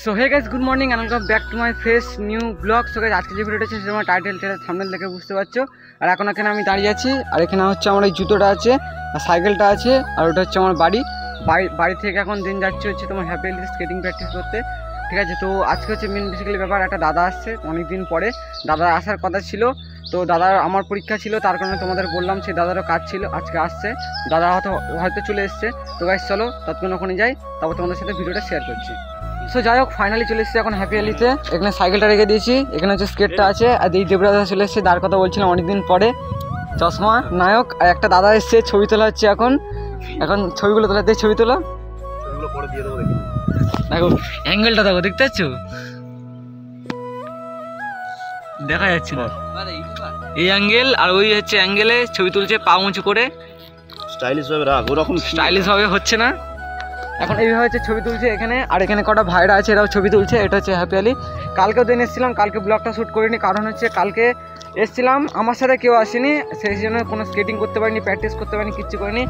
So hey guys, good morning and welcome back to my fresh new blog. So guys, আজকে যে ভিডিওটা আছে সেটা আমার টাইটেল থাম্বনেল দেখে বুঝতে পারছো। আর এখন এখানে আমি দাঁড়িয়ে আছি, আর এখানে হচ্ছে আমার এই জুতোটা আছে, আর সাইকেলটা আছে, আর ওটা হচ্ছে আমার বাড়ি থেকে এখন দিন যাচ্ছে হচ্ছে তোমার হ্যাপি স্কেটিং প্র্যাকটিস করতে। ঠিক আছে, তো আজকে হচ্ছে মেন বেসিক্যালি ব্যাপার, একটা দাদা আসছে অনেক দিন পরে। দাদা আসার কথা ছিল, তো দাদার আমার পরীক্ষা ছিল, তার কারণে তোমাদের বললাম সেই দাদারও কাজ ছিল, আজকে আসছে। দাদা হয়তো চলে এসছে। তো গাইস চলো ততক্ষণ ওখানে যাই, তারপর তোমাদের সাথে ভিডিওটা শেয়ার করছি। সো যাই হোক, ফাইনালি চলে এসেছি এখন হ্যাপি ভ্যালিতে। এখানে সাইকেলটা রেখে দিয়েছি, এখানে হচ্ছে স্কেটটা আছে, আর এই দেবরাজা চলে এসেছে, তার কথা বলছিলাম অনেকদিন পরে। চশমা নায়ক আর একটা দাদা এসছে, ছবি তোলা হচ্ছে এখন ছবিগুলো তোলাতে, ছবি তোলা দেখো, অ্যাঙ্গেলটা দেখো, দেখতে পাচ্ছ? দেখা যাচ্ছে না এই অ্যাঙ্গেল, আর ওই হচ্ছে অ্যাঙ্গেলে ছবি তুলছে পা উঁচু করে, স্টাইলিশ ভাবে রাখ, ওরকম স্টাইলিশ ভাবে হচ্ছে না এখন। এইভাবে হচ্ছে ছবি তুলছে এখানে, আর এখানে কটা ভাইরা আছে, এরাও ছবি তুলছে। এটা হচ্ছে হ্যাপি ভ্যালি। কালকেও দিন এসেছিলাম, কালকে ব্লগটা শ্যুট করিনি, কারণ হচ্ছে কালকে এসেছিলাম, আমার সাথে কেউ আসেনি, সেই জন্য কোনো স্কেটিং করতে পারিনি, প্র্যাকটিস করতে পারিনি, কিচ্ছু করিনি।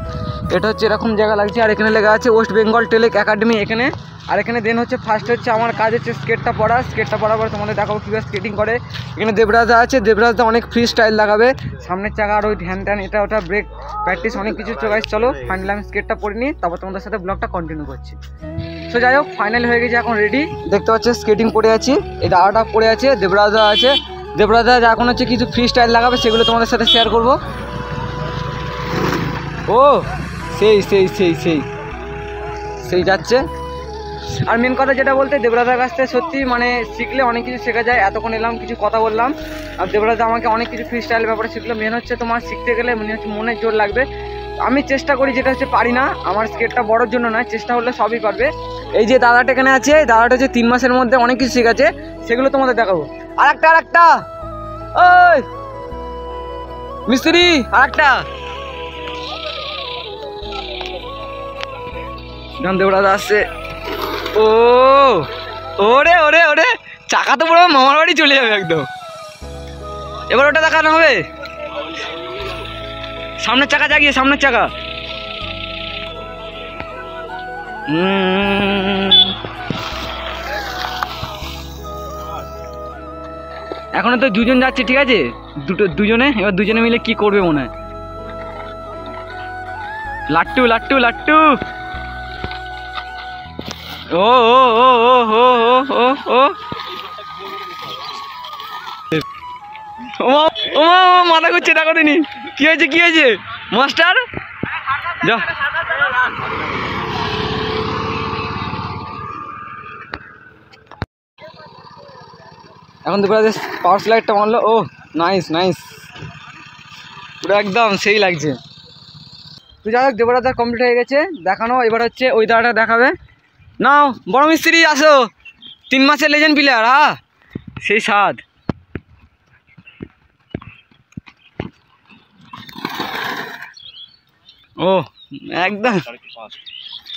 এটা হচ্ছে এরকম জায়গা লাগছে, আর এখানে লেখা আছে ওয়েস্ট বেঙ্গল টেলেক একাডেমি এখানে। আর এখানে দেন হচ্ছে ফার্স্ট হচ্ছে আমার কাজ হচ্ছে স্কেটটা পড়ার পরে তোমাদের দেখাবো কীভাবে স্কেটিং করে। এখানে দেবরাজা আছে, দেবরাজা অনেক ফ্রি স্টাইল লাগাবে, সামনের চাকা আর ওই ধ্যান এটা ওটা ব্রেক প্র্যাকটিস অনেক কিছু চোখাই। চলো ফাইনালি আমি স্কেটটা পরে নিই, তারপর তোমাদের সাথে ব্লগটা কন্টিনিউ করছি। সো যাই হোক, ফাইনালি হয়ে গেছে, এখন রেডি। দেখতে পাচ্ছ স্কেটিং পরে আছি, এই দাদাটা পরে আছে, দেবরাজা আছে। দেবরাজা এখন হচ্ছে কিছু ফ্রি স্টাইল লাগাবে, সেগুলো তোমাদের সাথে শেয়ার করবো। ও সেই সেই সেই সেই সেই যাচ্ছে। আর মেন কথা যেটা বলতে, দেবরাজার কাছ থেকে সত্যি মানে শিখলে অনেক কিছু শেখা যায়। এতক্ষণ এলাম, কিছু কথা বললাম, আর দেবরাজা আমাকে অনেক কিছু ফ্রি স্টাইলের ব্যাপারে শিখলো। মেন হচ্ছে তোমার শিখতে গেলে মনে জোর লাগবে। আমি চেষ্টা করি, যেটা হচ্ছে পারি না, আমার স্কেটটা বড়োর জন্য নয়, চেষ্টা করলে সবই পারবে। এই যে দাদাটা এখানে আছে, দাদাটা হচ্ছে 3 মাসের মধ্যে অনেক কিছু শেখাচ্ছে, সেগুলো তোমাদের দেখাবো। আর একটা ওই মিস্ত্রি, আর একটা দেবরাজা আসছে। ও ওরে ওরে ওরে, চাকা তো পুরো মামার বাড়ি চলে যাবে একদম। এবার ওটা দেখানো হবে, সামনের চাকা জাগিয়ে, সামনের চাকা। এখনো তো দুজন যাচ্ছে, ঠিক আছে, দুজনে। এবার দুজনে মিলে কি করবে মনে হয়। লাট্টু লাট্টু লাট্টু, ও ও ও ও ও ও ও ও মাথা করছে, দেখো তিনি কি হয়েছে মাস্টার। যা এখন দুপুরে পাওয়ার স্লাইডটা মারলো। ও নাইস পুরো একদম সেই লাগছে। তো যাই হোক, দেবরাজা কমপ্লিট হয়ে গেছে দেখানো। এবার হচ্ছে ওই দাদাটা দেখাবে। নাও বড় মিস্ত্রি আসো, 3 মাসের লেজেন্ড প্লেয়ার। সেই স্বাদ। ও একদম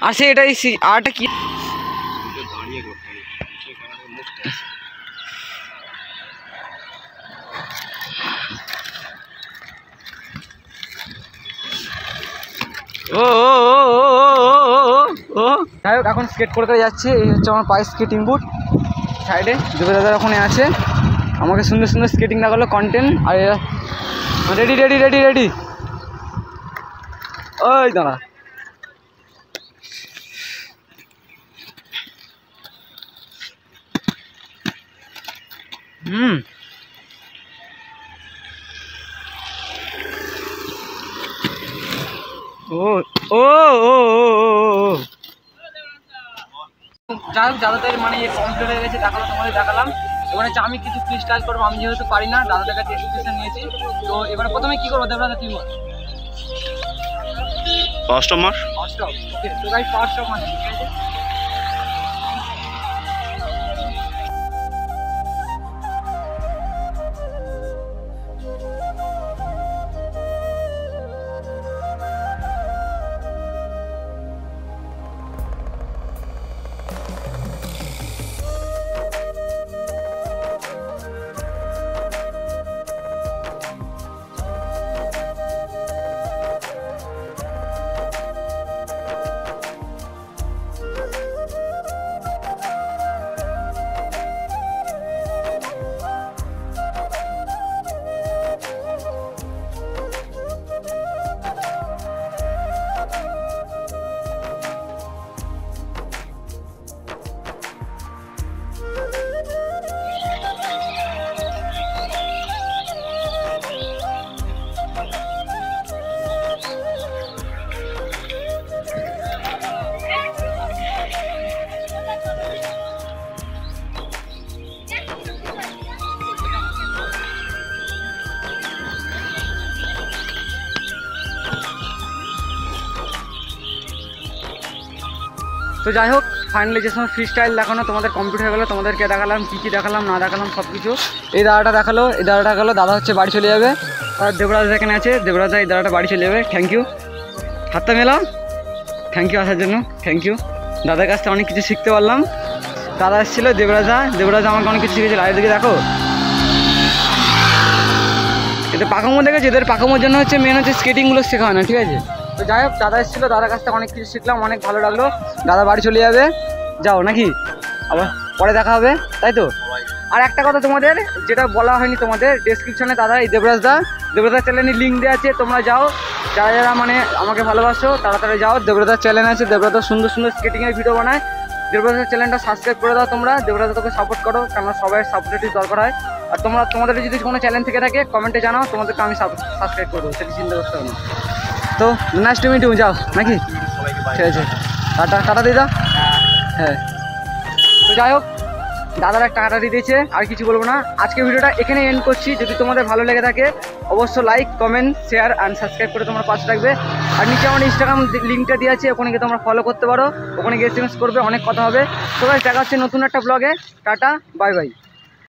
আসে, এটাই আরটা কি ও ও ও যাই হোক, এখন স্কেট করে যাচ্ছে। এই হচ্ছে আমার পায়ে স্কেটিং বুট, সাইডে দেবরাজা ওখানে আছে, আমাকে সুন্দর সুন্দর স্কেটিং দেখালো, কন্টেন্ট। আর রেডি রেডি রেডি রেডি, ওই দাঁড়া। ও ও ও যাই হোক, দাদাদের মানে কমপ্লিট হয়ে গেছে, দেখালো, তোমাদের দেখালাম। এবার হচ্ছে আমি কিছু ফ্রি স্টাইল করবো, আমি যেহেতু পারি না, দাদাদের কাছে এক্সপিরিয়েন্স নিয়েছি। তো এবার প্রথমে কি করবো দেবরাজা, তুই বল। ফার্স্ট মার, ওকে, তো গাইস ফার্স্ট অফ মার, ঠিক আছে। যাই হোক ফাইনালি যে সময় ফ্রি স্টাইল দেখানো তোমাদের কমপ্লিট হয়ে গেলো, তোমাদেরকে দেখালাম কী দেখালাম না দেখালাম সব কিছু। এই দাদাটা দেখালো, এই দাদাটা দেখালো, দাদা হচ্ছে বাড়ি চলে যাবে। আর দেবরাজ এখানে আছে, দেবরাজ এই দাদাটা বাড়ি চলে যাবে। থ্যাংক ইউ, হাতটা মেলাও, থ্যাংক ইউ আসার জন্য, থ্যাংক ইউ। দাদার কাছ থেকে অনেক কিছু শিখতে পারলাম। দাদা এসেছিলো, দেবরাজা আমাকে অনেক কিছু শিখেছিল। আর এদিকে দেখো এদের পাকামো দেখেছি, এদের পাকামোর জন্য হচ্ছে মেন হচ্ছে স্কেটিংগুলো শেখা হয় না, ঠিক আছে। তো যাই হোক দাদা এসেছিলো, দাদার কাছ থেকে অনেক কিছু শিখলাম, অনেক ভালো লাগলো। দাদা বাড়ি চলে যাবে, যাও নাকি আবার পরে দেখা হবে, তাই তো। আর একটা কথা তোমাদের যেটা বলা হয়নি, তোমাদের ডেসক্রিপশনে দাদা এই দেবরাজদা চ্যানেলের লিঙ্ক দেওয়া আছে, তোমরা যাও, যারা যারা মানে আমাকে ভালোবাসো তাড়াতাড়ি যাও। দেবরাজার চ্যানেল আছে, দেবরাজা সুন্দর সুন্দর স্কেটিংয়ের ভিডিও বানায়। দেবরাজার চ্যানেলটা সাবস্ক্রাইব করে দাও তোমরা, দেবরাজা তোকে সাপোর্ট করো, কারণ সবাই সাপোর্টের দরকার হয়। আর তোমাদের যদি কোনো চ্যানেল থেকে থাকে কমেন্টে জানাও, তোমাদেরকে আমি সাবস্ক্রাইব করবো, সেটা চিন্তা করতে হবে না। তো নাইস টু মিট ইউ, যাও নাকি, ঠিক আছে, টাটা দিয়ে দাও। হ্যাঁ, তো যাই হোক দাদার একটা টাকাটা দিয়ে দিয়েছে, আর কিছু বলবো না। আজকে ভিডিওটা এখানে এন্ড করছি। যদি তোমাদের ভালো লেগে থাকে অবশ্যই like, comment, share and subscribe করে তোমরা পাশে থাকবে। আর নিচে আমার ইনস্টাগ্রাম লিঙ্কটা দিয়ে আছে, ওখানে গিয়ে তোমরা ফলো করতে পারো, ওখানে গিয়ে এসএমএস করবে, অনেক কথা হবে। তো গাইস দেখা হচ্ছে নতুন একটা ব্লগে। Tata, bye bye.